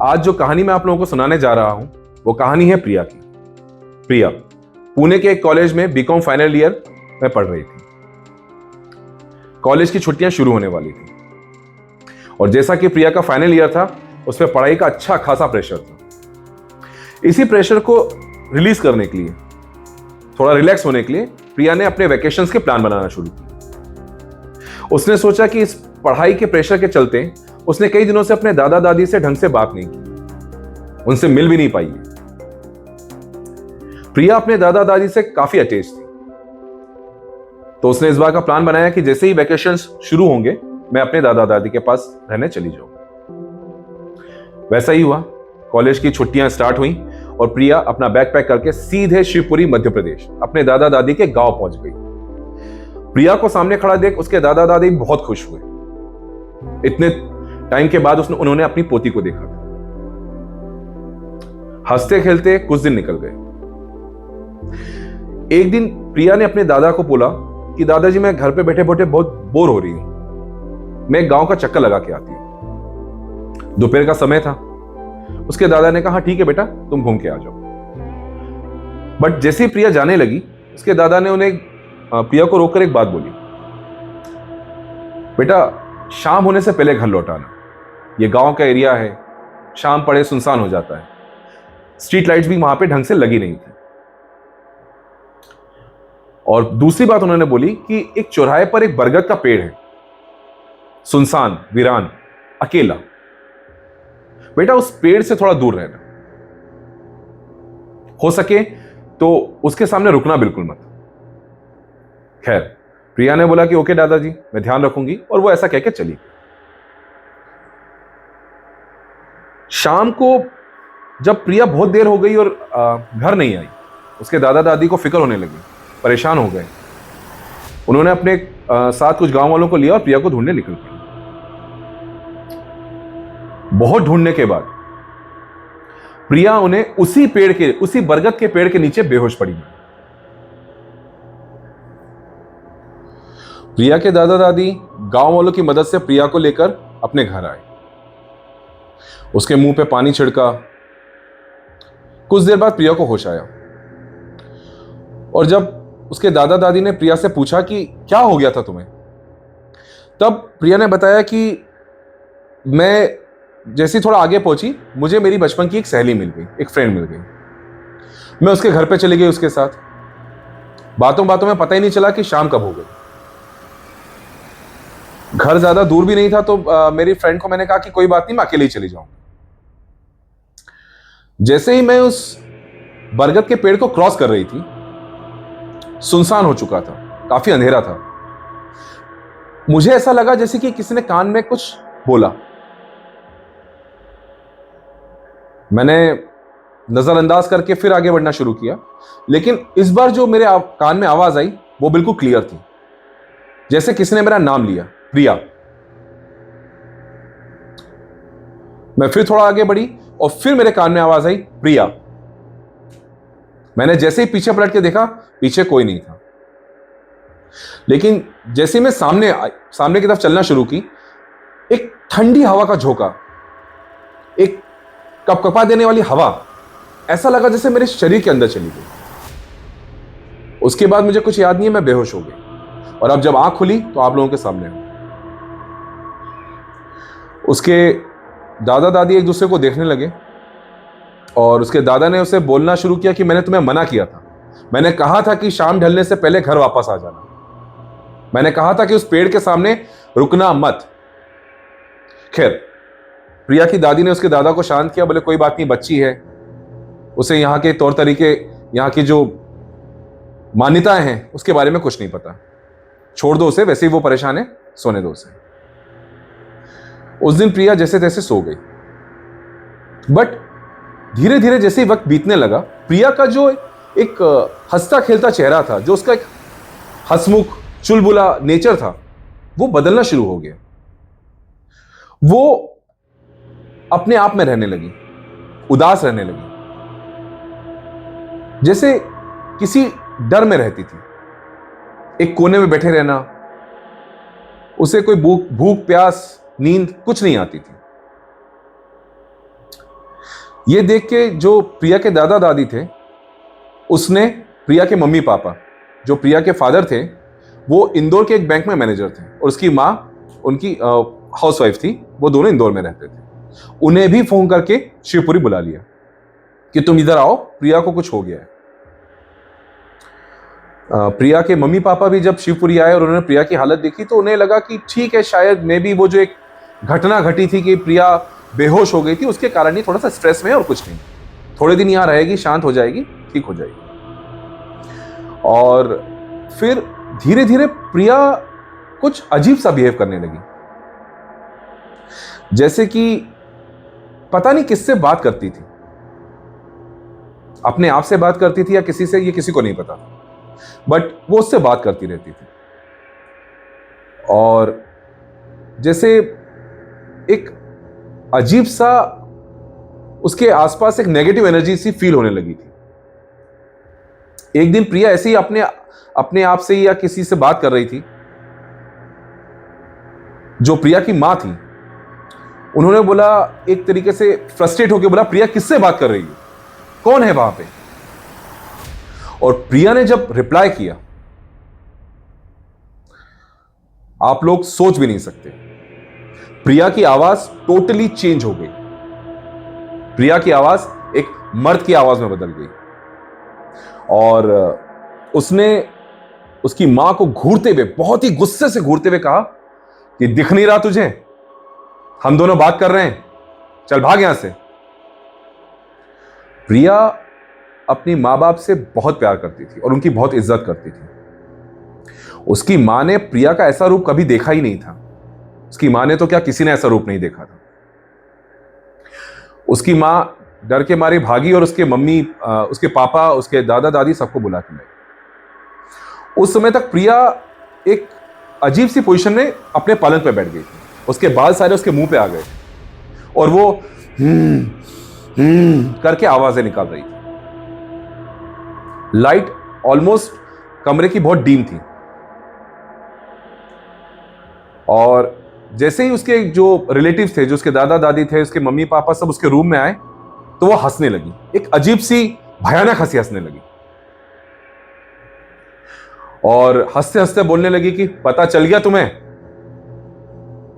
आज जो कहानी मैं आप लोगों को सुनाने जा रहा हूं वो कहानी है प्रिया की। प्रिया पुणे के एक कॉलेज में बीकॉम फाइनल ईयर में पढ़ रही थी। कॉलेज की छुट्टियां शुरू होने वाली थी और जैसा कि प्रिया का फाइनल ईयर था, उसमें पढ़ाई का अच्छा खासा प्रेशर था। इसी प्रेशर को रिलीज करने के लिए, थोड़ा रिलैक्स होने के लिए, प्रिया ने अपने वेकेशंस के प्लान बनाना शुरू किया। उसने सोचा कि इस पढ़ाई के प्रेशर के चलते उसने कई दिनों से अपने दादा दादी से ढंग से बात नहीं की, उनसे मिल भी नहीं पाई है। प्रिया अपने दादा दादी से काफी अटैच थी, तो उसने इस बार का प्लान बनाया कि जैसे ही वेकेशंस शुरू होंगे मैं अपने दादा दादी के पास रहने चली जाऊंगी। वैसा ही हुआ। कॉलेज की छुट्टियां स्टार्ट हुई और प्रिया अपना बैग पैक करके सीधे शिवपुरी मध्य प्रदेश अपने दादा दादी के गांव पहुंच गई। प्रिया को सामने खड़ा देख उसके दादा दादी बहुत खुश हुए। इतने टाइम के बाद उन्होंने अपनी पोती को देखा। हंसते खेलते कुछ दिन निकल गए। एक दिन प्रिया ने अपने दादा को बोला कि दादाजी, मैं घर पे बैठे बैठे बहुत बोर हो रही हूं, मैं एक गांव का चक्कर लगा के आती हूं। दोपहर का समय था। उसके दादा ने कहा, ठीक है बेटा, तुम घूम के आ जाओ। बट जैसे ही प्रिया जाने लगी, उसके दादा ने उन्हें प्रिया को रोककर एक बात बोली, बेटा शाम होने से पहले घर लौट आना। ये गांव का एरिया है, शाम पड़े सुनसान हो जाता है। स्ट्रीट लाइट्स भी वहां पे ढंग से लगी नहीं थी। और दूसरी बात उन्होंने बोली कि एक चौराहे पर एक बरगद का पेड़ है, सुनसान, वीरान, अकेला। बेटा उस पेड़ से थोड़ा दूर रहना, हो सके तो उसके सामने रुकना बिल्कुल मत। खैर, प्रिया ने बोला कि ओके दादाजी, मैं ध्यान रखूंगी, और वो ऐसा कहकर चली। शाम को जब प्रिया बहुत देर हो गई और घर नहीं आई, उसके दादा दादी को फिक्र होने लगी, परेशान हो गए। उन्होंने अपने साथ कुछ गांव वालों को लिया और प्रिया को ढूंढने निकल पड़े। बहुत ढूंढने के बाद प्रिया उन्हें उसी बरगद के पेड़ के नीचे बेहोश पड़ी। प्रिया के दादा दादी गांव वालों की मदद से प्रिया को लेकर अपने घर आए। उसके मुंह पे पानी छिड़का। कुछ देर बाद प्रिया को होश आया और जब उसके दादा दादी ने प्रिया से पूछा कि क्या हो गया था तुम्हें, तब प्रिया ने बताया कि मैं जैसे थोड़ा आगे पहुंची, मुझे मेरी बचपन की एक सहेली मिल गई, एक फ्रेंड मिल गई। मैं उसके घर पे चली गई उसके साथ। बातों बातों में पता ही नहीं चला कि शाम कब हो गई। घर ज्यादा दूर भी नहीं था, तो मेरी फ्रेंड को मैंने कहा कि कोई बात नहीं, मैं अकेले ही चली जाऊंगी। जैसे ही मैं उस बरगद के पेड़ को क्रॉस कर रही थी, सुनसान हो चुका था, काफी अंधेरा था। मुझे ऐसा लगा जैसे कि किसी ने कान में कुछ बोला। मैंने नजरअंदाज करके फिर आगे बढ़ना शुरू किया, लेकिन इस बार जो मेरे कान में आवाज आई वो बिल्कुल क्लियर थी, जैसे किसी ने मेरा नाम लिया, प्रिया। मैं फिर थोड़ा आगे बढ़ी और फिर मेरे कान में आवाज आई, प्रिया। मैंने जैसे ही पीछे पलट के देखा, पीछे कोई नहीं था। लेकिन जैसे मैं सामने की तरफ चलना शुरू की, एक ठंडी हवा का झोंका, एक कपकपा देने वाली हवा, ऐसा लगा जैसे मेरे शरीर के अंदर चली गई। उसके बाद मुझे कुछ याद नहीं है, मैं बेहोश हो गई। और अब जब आंख खुली तो आप लोगों के सामने हूं। उसके दादा दादी एक दूसरे को देखने लगे और उसके दादा ने उसे बोलना शुरू किया कि मैंने तुम्हें मना किया था, मैंने कहा था कि शाम ढलने से पहले घर वापस आ जाना, मैंने कहा था कि उस पेड़ के सामने रुकना मत। खैर, प्रिया की दादी ने उसके दादा को शांत किया, बोले कोई बात नहीं, बच्ची है, उसे यहाँ के तौर तरीके, यहाँ की जो मान्यताएं हैं उसके बारे में कुछ नहीं पता, छोड़ दो उसे, वैसे ही वो परेशान है, सोने दो उसे। उस दिन प्रिया जैसे तैसे सो गई। बट धीरे धीरे जैसे ही वक्त बीतने लगा, प्रिया का जो एक हंसता खेलता चेहरा था, जो उसका एक हंसमुख चुलबुला नेचर था, वो बदलना शुरू हो गया। वो अपने आप में रहने लगी, उदास रहने लगी, जैसे किसी डर में रहती थी। एक कोने में बैठे रहना, उसे कोई भूख प्यास नींद कुछ नहीं आती थी। ये देख के जो प्रिया के दादा दादी थे, उसने प्रिया के मम्मी पापा, जो प्रिया के फादर थे, वो इंदौर के एक बैंक में मैनेजर थे, और उसकी माँ उनकी हाउसवाइफ थी, वो दोनों इंदौर में रहते थे। उन्हें भी फोन करके शिवपुरी बुला लिया कि तुम इधर आओ, प्रिया को कुछ हो गया है। प्रिया के मम्मी पापा भी जब शिवपुरी आए और उन्होंने प्रिया की हालत देखी तो उन्हें लगा कि ठीक है, शायद मे बी वो जो एक घटना घटी थी कि प्रिया बेहोश हो गई थी, उसके कारण ही थोड़ा सा स्ट्रेस में है और कुछ नहीं, थोड़े दिन यहाँ रहेगी, शांत हो जाएगी, ठीक हो जाएगी। और फिर धीरे धीरे प्रिया कुछ अजीब सा बिहेव करने लगी, जैसे कि पता नहीं किससे बात करती थी, अपने आप से बात करती थी या किसी से, ये किसी को नहीं पता, बट वो उससे बात करती रहती थी। और जैसे एक अजीब सा उसके आसपास एक नेगेटिव एनर्जी सी फील होने लगी थी। एक दिन प्रिया ऐसे ही अपने आप से या किसी से बात कर रही थी, जो प्रिया की मां थी, उन्होंने बोला, एक तरीके से फ्रस्ट्रेट होकर बोला, प्रिया किससे बात कर रही है, कौन है वहां पे? और प्रिया ने जब रिप्लाई किया, आप लोग सोच भी नहीं सकते, प्रिया की आवाज टोटली चेंज हो गई। प्रिया की आवाज एक मर्द की आवाज में बदल गई, और उसने उसकी मां को घूरते हुए, बहुत ही गुस्से से घूरते हुए कहा कि दिख नहीं रहा तुझे, हम दोनों बात कर रहे हैं, चल भाग यहां से। प्रिया अपनी मां बाप से बहुत प्यार करती थी और उनकी बहुत इज्जत करती थी। उसकी मां ने प्रिया का ऐसा रूप कभी देखा ही नहीं था। उसकी मां ने तो क्या, किसी ने ऐसा रूप नहीं देखा था। उसकी मां डर के मारे भागी और उसके मम्मी, उसके पापा, उसके दादा दादी सबको बुला के लाई। उस समय तक प्रिया एक अजीब सी पोजीशन में अपने पलंग पे बैठ गई थी, उसके बाल सारे उसके मुंह पे आ गए और वो करके आवाजें निकाल रही थी। लाइट ऑलमोस्ट कमरे की बहुत डीम थी, और जैसे ही उसके जो रिलेटिव थे, जो उसके दादा दादी थे, उसके मम्मी पापा सब उसके रूम में आए तो वो हंसने लगी, एक अजीब सी भयानक हंसी हंसने लगी, और हंसते हंसते बोलने लगी कि पता चल गया तुम्हें,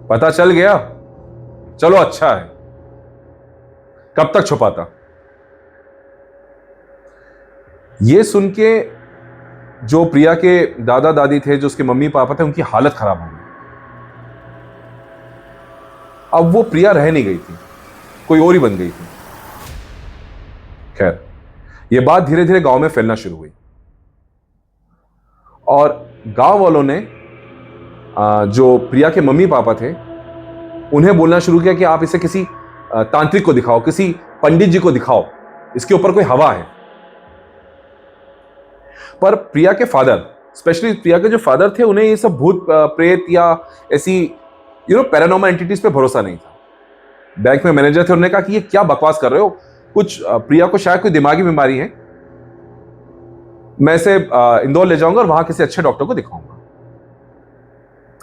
पता चल गया, चलो अच्छा है, कब तक छुपाता। ये सुन के जो प्रिया के दादा दादी थे, जो उसके मम्मी पापा थे, उनकी हालत खराब हो गई। अब वो प्रिया रह नहीं गई थी, कोई और ही बन गई थी। खैर, ये बात धीरे धीरे गांव में फैलना शुरू हुई, और गांव वालों ने, जो प्रिया के मम्मी पापा थे, उन्हें बोलना शुरू किया कि आप इसे किसी तांत्रिक को दिखाओ, किसी पंडित जी को दिखाओ, इसके ऊपर कोई हवा है। पर प्रिया के फादर, स्पेशली प्रिया के जो फादर थे, उन्हें ये सब भूत प्रेत या ऐसी पैरानॉर्मल एंटिटीज पे भरोसा नहीं था। बैंक में मैनेजर थे, उन्होंने कहा कि ये क्या बकवास कर रहे हो, कुछ प्रिया को शायद कोई दिमागी बीमारी है, मैं इसे इंदौर ले जाऊंगा और वहां किसी अच्छे डॉक्टर को दिखाऊंगा।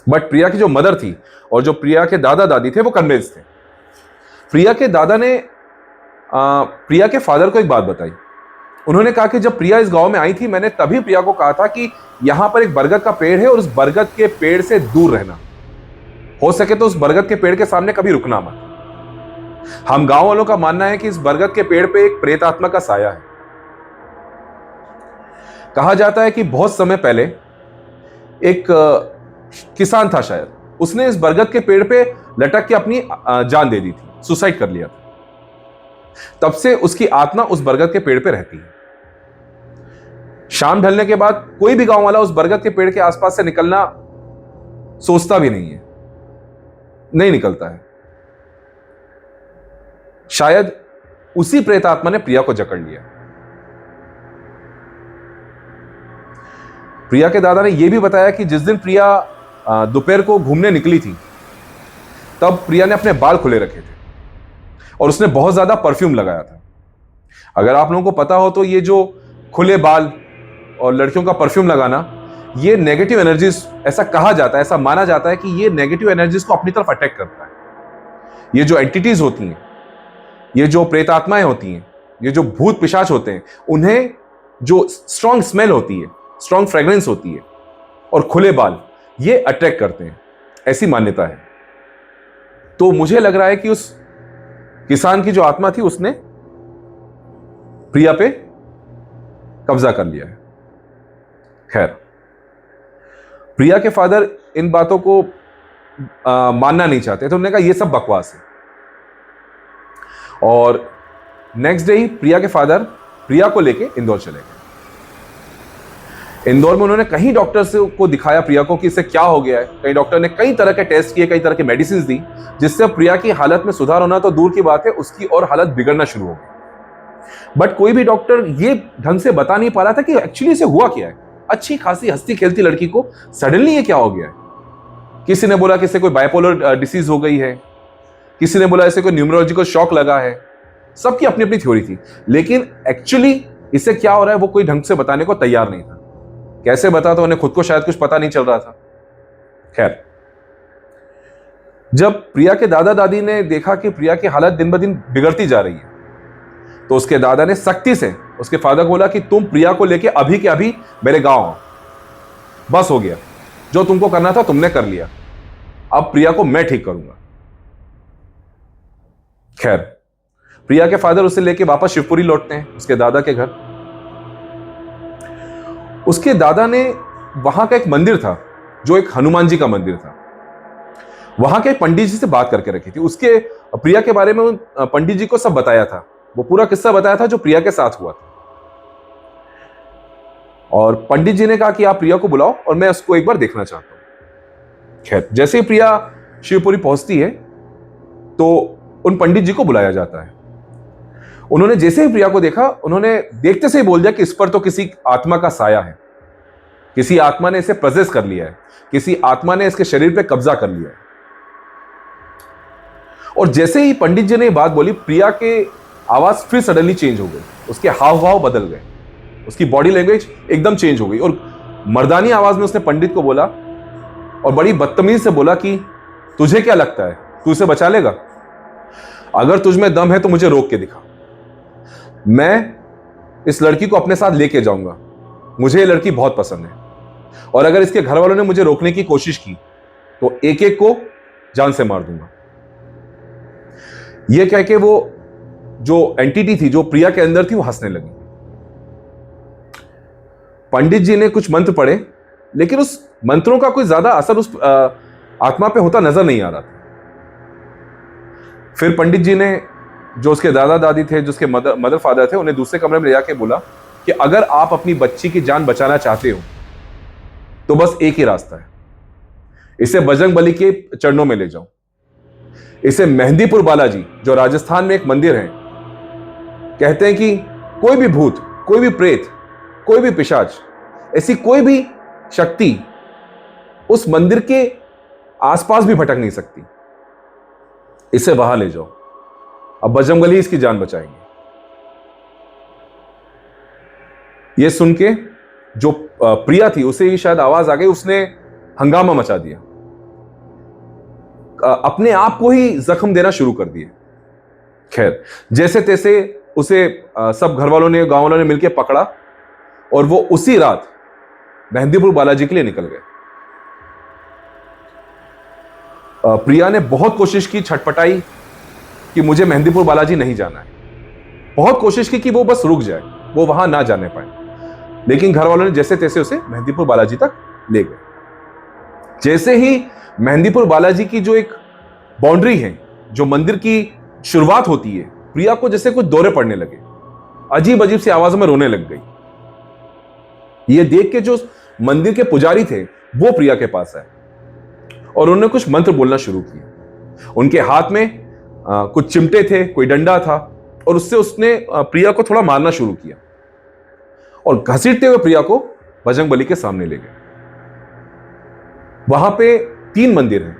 बट प्रिया की जो मदर थी और जो प्रिया के दादा दादी थे, वो कन्विंस थे। प्रिया के दादा ने प्रिया के फादर को एक बात बताई। उन्होंने कहा कि जब प्रिया इस गांव में आई थी, मैंने तभी प्रिया को कहा था कि यहां पर एक बरगद का पेड़ है और उस बरगद के पेड़ से दूर रहना, हो सके तो उस बरगद के पेड़ के सामने कभी रुकना मत। हम गांव वालों का मानना है कि इस बरगद के पेड़ पे एक प्रेत आत्मा का साया है। कहा जाता है कि बहुत समय पहले एक किसान था शायद, उसने इस बरगद के पेड़ पे लटक के अपनी जान दे दी थी, सुसाइड कर लिया था। तब से उसकी आत्मा उस बरगद के पेड़ पे रहती है। शाम ढलने के बाद कोई भी गांव वाला उस बरगद के पेड़ के आसपास से निकलना सोचता भी नहीं है, नहीं निकलता है। शायद उसी प्रेत आत्मा ने प्रिया को जकड़ लिया। प्रिया के दादा ने यह भी बताया कि जिस दिन प्रिया दोपहर को घूमने निकली थी, तब प्रिया ने अपने बाल खुले रखे थे और उसने बहुत ज्यादा परफ्यूम लगाया था। अगर आप लोगों को पता हो तो ये जो खुले बाल और लड़कियों का परफ्यूम लगाना, ये नेगेटिव एनर्जीज, ऐसा कहा जाता है, ऐसा माना जाता है कि ये नेगेटिव एनर्जीज को अपनी तरफ अटैक करता है। ये जो एंटिटीज होती हैं, ये जो प्रेतात्माएं होती हैं, ये जो भूत पिशाच होते हैं, उन्हें जो स्ट्रॉन्ग स्मेल होती है, स्ट्रॉन्ग फ्रेग्रेंस होती है और खुले बाल, ये अट्रैक्ट करते हैं, ऐसी मान्यता है। तो मुझे लग रहा है कि उस किसान की जो आत्मा थी उसने प्रिया पे कब्जा कर लिया है। खैर, प्रिया के फादर इन बातों को मानना नहीं चाहते, तो उन्होंने कहा ये सब बकवास है। और नेक्स्ट डे ही प्रिया के फादर प्रिया को लेके इंदौर चले गए। इंदौर में उन्होंने कई डॉक्टर से को दिखाया प्रिया को कि इससे क्या हो गया है। कई डॉक्टर ने कई तरह के टेस्ट किए, कई तरह के मेडिसिन दी, जिससे प्रिया की हालत में सुधार होना तो दूर की बात है, उसकी और हालत बिगड़ना शुरू हो गई। बट कोई भी डॉक्टर ये ढंग से बता नहीं पा रहा था कि एक्चुअली इसे हुआ क्या है। अच्छी खासी हंसती खेलती लड़की को सडनली ये क्या हो गया है। किसी ने बोला कि इसे कोई बाइपोलर डिसीज हो गई है, किसी ने बोला इसे कोई न्यूमरोलॉजिकल शॉक लगा है। सबकी अपनी अपनी थ्योरी थी, लेकिन एक्चुअली इसे क्या हो रहा है वो कोई ढंग से बताने को तैयार नहीं था। कैसे बता, तो उन्हें खुद को शायद कुछ पता नहीं चल रहा था। खैर, जब प्रिया के दादा दादी ने देखा कि प्रिया की हालत दिन ब दिन बिगड़ती जा रही है, तो उसके दादा ने सख्ती से उसके फादर को बोला कि तुम प्रिया को लेके अभी के अभी मेरे गांव आओ, बस हो गया, जो तुमको करना था तुमने कर लिया, अब प्रिया को मैं ठीक करूंगा। खैर, प्रिया के फादर उसे लेके वापस शिवपुरी लौटते हैं, उसके दादा के घर। उसके दादा ने वहां का एक मंदिर था, जो एक हनुमान जी का मंदिर था, वहां के पंडित जी से बात करके रखी थी। उसके प्रिया के बारे में पंडित जी को सब बताया था, वो पूरा किस्सा बताया था जो प्रिया के साथ हुआ था। और पंडित जी ने कहा कि आप प्रिया को बुलाओ और मैं उसको एक बार देखना चाहता हूं। खैर, जैसे ही प्रिया शिवपुरी पहुंचती है तो उन पंडित जी को बुलाया जाता है। उन्होंने जैसे ही प्रिया को देखा, उन्होंने देखते से ही बोल दिया कि इस पर तो किसी आत्मा का साया है, किसी आत्मा ने इसे प्रोजेस कर लिया है, किसी आत्मा ने इसके शरीर पे कब्जा कर लिया है। और जैसे ही पंडित जी ने बात बोली, प्रिया के आवाज फिर सडनली चेंज हो गई, उसके हाव भाव बदल गए, उसकी बॉडी लैंग्वेज एकदम चेंज हो गई। और मर्दानी आवाज में उसने पंडित को बोला और बड़ी बदतमीज से बोला कि तुझे क्या लगता है, तू इसे बचा लेगा? अगर तुझ में दम है तो मुझे रोक के दिखा, मैं इस लड़की को अपने साथ लेके जाऊंगा, मुझे ये लड़की बहुत पसंद है, और अगर इसके घर वालों ने मुझे रोकने की कोशिश की तो एक एक को जान से मार दूंगा। यह कह के वो जो एंटिटी थी जो प्रिया के अंदर थी वो हंसने लगी। पंडित जी ने कुछ मंत्र पढ़े, लेकिन उस मंत्रों का कोई ज्यादा असर उस आत्मा पे होता नजर नहीं आ रहा था। फिर पंडित जी ने, जो उसके दादा दादी थे, जो उसके मदर फादर थे, उन्हें दूसरे कमरे में ले जाके बोला कि अगर आप अपनी बच्ची की जान बचाना चाहते हो तो बस एक ही रास्ता है, इसे बजरंगबली के चरणों में ले जाओ, इसे मेहंदीपुर बालाजी, जो राजस्थान में एक मंदिर है, कहते हैं कि कोई भी भूत, कोई भी प्रेत, कोई भी पिशाच, ऐसी कोई भी शक्ति उस मंदिर के आसपास भी भटक नहीं सकती, इसे वहां ले जाओ, अब बजरंगबली इसकी जान बचाएंगे। यह सुन के जो प्रिया थी उसे ही शायद आवाज आ गई, उसने हंगामा मचा दिया, अपने आप को ही जख्म देना शुरू कर दिए। खैर, जैसे तैसे उसे सब घर वालों ने, गांव वालों ने मिलकर पकड़ा और वो उसी रात मेहंदीपुर बालाजी के लिए निकल गए। प्रिया ने बहुत कोशिश की, छटपटाई कि मुझे मेहंदीपुर बालाजी नहीं जाना है, बहुत कोशिश की कि वो बस रुक जाए, वो वहां ना जाने पाए, लेकिन घर वालों ने जैसे तैसे उसे मेहंदीपुर बालाजी तक ले गए। जैसे ही मेहंदीपुर बालाजी की जो एक बाउंड्री है, जो मंदिर की शुरुआत होती है, प्रिया को जैसे कुछ दौरे पड़ने लगे, अजीब अजीब सी आवाजों में रोने लग गई। ये देख के जो मंदिर के पुजारी थे वो प्रिया के पास आए और उन्होंने कुछ मंत्र बोलना शुरू किया। उनके हाथ में कुछ चिमटे थे, कोई डंडा था, और उससे उसने प्रिया को थोड़ा मारना शुरू किया और घसीटते हुए प्रिया को बजरंगबली के सामने ले गए। वहां पे 3 मंदिर हैं,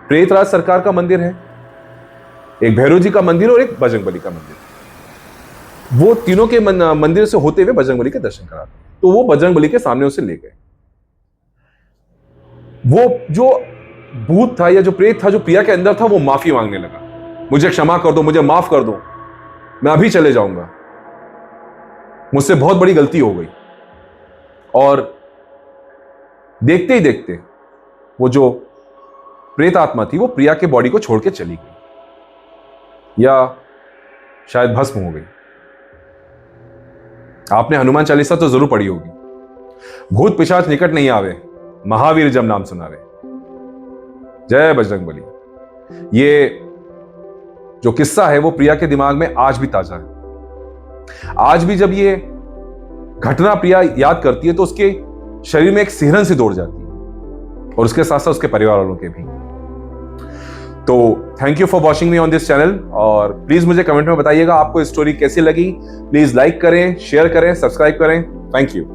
प्रेतराज सरकार का मंदिर है, एक भैरव जी का मंदिर और एक बजरंगबली का मंदिर। वो तीनों के मंदिर से होते हुए बजरंगबली के दर्शन कराते, तो वो बजरंगबली के सामने उसे ले गए। वो जो भूत था या जो प्रेत था जो प्रिया के अंदर था, वो माफी मांगने लगा मुझे क्षमा कर दो, मुझे माफ कर दो, मैं अभी चले जाऊंगा, मुझसे बहुत बड़ी गलती हो गई। और देखते ही देखते वो जो प्रेत आत्मा थी वो प्रिया के बॉडी को छोड़ के चली गई, या शायद भस्म हो गई। आपने हनुमान चालीसा तो जरूर पढ़ी होगी, भूत पिशाच निकट नहीं आवे, महावीर जब नाम सुनावे। जय बजरंगबली। ये जो किस्सा है वो प्रिया के दिमाग में आज भी ताजा है। आज भी जब ये घटना प्रिया याद करती है तो उसके शरीर में एक सिहरन सी दौड़ जाती है, और उसके साथ साथ उसके परिवार वालों के भी। तो thank you for watching me on this channel, और प्लीज मुझे कमेंट में बताइएगा आपको स्टोरी कैसी लगी। प्लीज लाइक करें, शेयर करें, सब्सक्राइब करें। Thank you.